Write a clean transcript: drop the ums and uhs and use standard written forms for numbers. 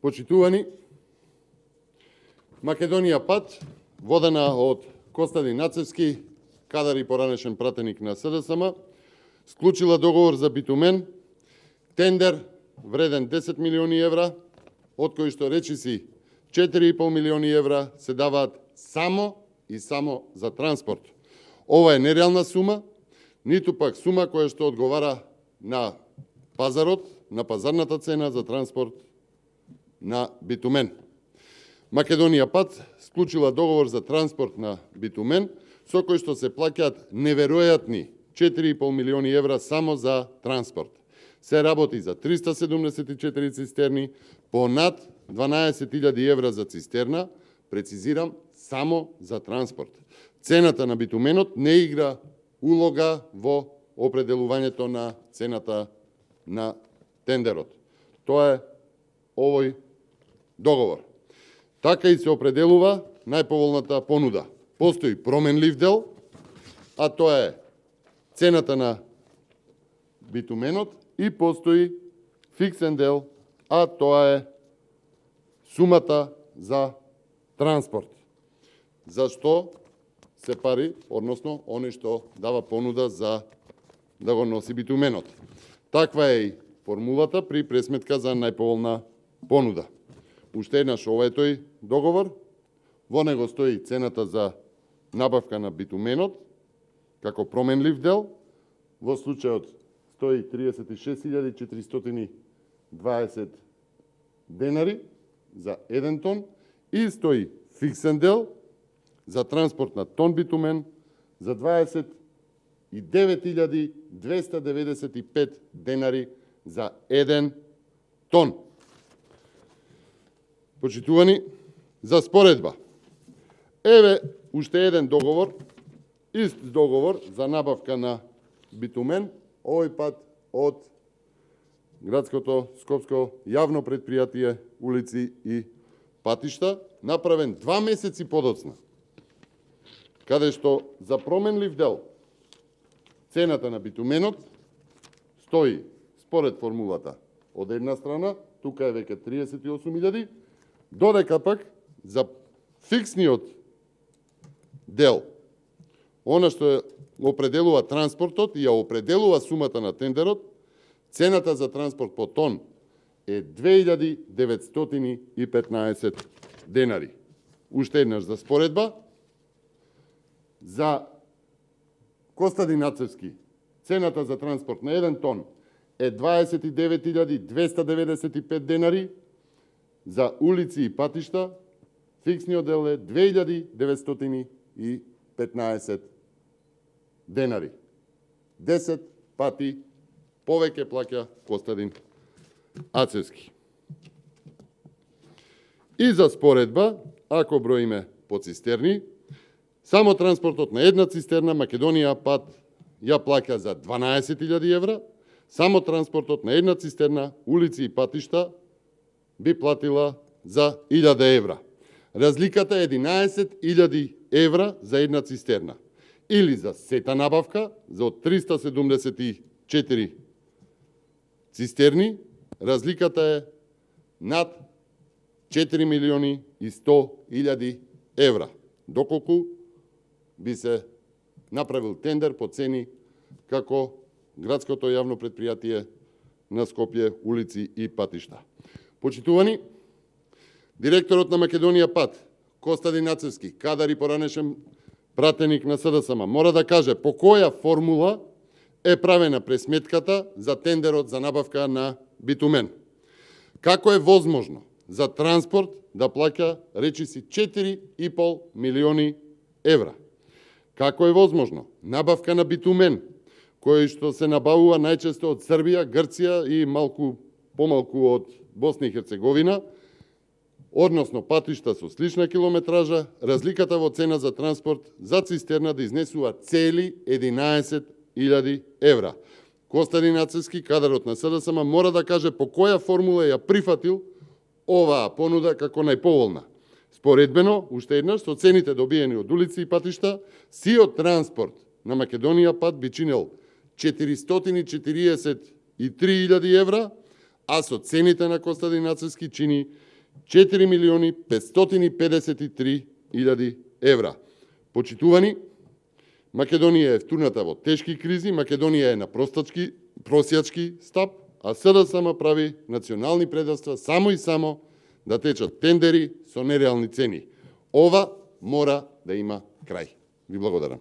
Почитувани, Македонија пат, водена од Костадин Нацевски, кадар и поранешен пратеник на СДСМ, склучила договор за битумен, тендер вреден 10 милиони евра, од кои што речиси 4,5 милиони евра се даваат само и само за транспорт. Ова е нереална сума, ниту пак сума која што одговара на пазарот, на пазарната цена за транспорт на битумен. Македонија пат склучила договор за транспорт на битумен, со кој што се плаќаат неверојатни 4,5 милиони евра само за транспорт. Се работи за 374 цистерни, по над 12.000 евра за цистерна, прецизирам, само за транспорт. Цената на битуменот не игра улога во определувањето на цената на тендерот. Тоа е овој договор. Така и се определува најповолната понуда. Постои променлив дел, а тоа е цената на битуменот, и постои фиксен дел, а тоа е сумата за транспорт. Зашто се пари, односно, оној што дава понуда за да го носи битуменот. Таква е и формулата при пресметка за најповолна понуда. Уште еднаш, ова е тој договор, во него стои цената за набавка на битуменот, како променлив дел, во случајот стои 36.420 денари за 1 тон и стои фиксен дел за транспорт на тон битумен за 29.295 денари за 1 тон. Почитувани, за споредба, еве уште еден договор, ист договор за набавка на битумен, овој пат од градското Скопско јавно предпријатие улици и патишта, направен 2 месеци подоцна, каде што за променлив дел цената на битуменот стои според формулата од една страна, тука е веќе 38.000, додека пак за фиксниот дел, она што определува транспортот и ја определува сумата на тендерот, цената за транспорт по тон е 2.915 денари. Уште еднаш за споредба, за Костадин Нацевски цената за транспорт на 1 тон е 29.295 денари, за улици и патишта фиксниот дел е 2.915 денари. 10 пати повеќе плаќа Костадин Ацевски. И за споредба, ако броиме по цистерни, само транспортот на една цистерна Македонија пат ја плаќа за 12.000 евра, само транспортот на една цистерна улици и патишта би платила за 1.000 евра. Разликата е 11.000 евра за една цистерна. Или за сета набавка, за од 374 цистерни, разликата е над 4.100.000 евра. Доколку би се направил тендер по цени како градското јавно предпријатие на Скопје, улици и патишта. Почитувани, директорот на Македонија пат, Костадин Нацевски, кадар и поранешен пратеник на СДСМ, мора да каже по која формула е правена пресметката за тендерот за набавка на битумен. Како е возможно за транспорт да плаќа речиси 4,5 милиони евра? Како е возможно набавка на битумен, кој што се набавува најчесто од Србија, Грција и помалку од Босна и Херцеговина, односно патишта со слична километража, разликата во цена за транспорт за цистерна да изнесува цели 11.000 евра. Костадин Ацевски, кадарот на СДСМ, мора да каже по која формула ја прифатил оваа понуда како најповолна. Споредбено, уште еднаш, со цените добиени од улици и патишта, сиот транспорт на Македонија пат би чинел 443.000 евра, а со цените на Костадин Нацевски чини 4.553.000 евра. Почитувани, Македонија е втурната во тешки кризи, Македонија е на просјачки стап, а СДСМ прави национални предавства само и само да течат тендери со нереални цени. Ова мора да има крај. Ви благодарам.